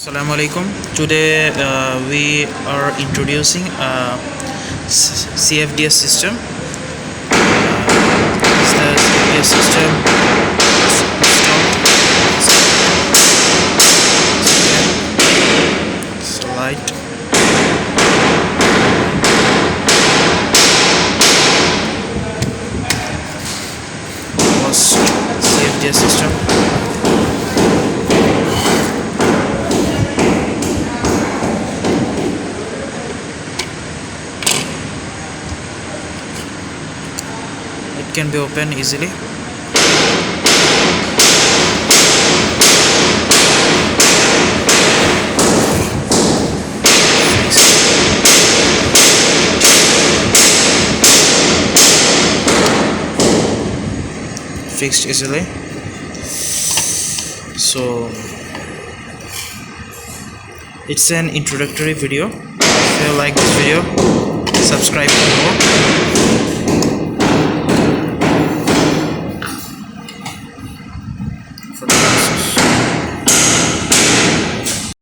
Assalamu alaikum. Today we are introducing a CFDS system. This is the CFDS system. Slide. BOSCH CFDS system. It can be opened easily. Fixed easily. So it's an introductory video. If you like this video, subscribe for more.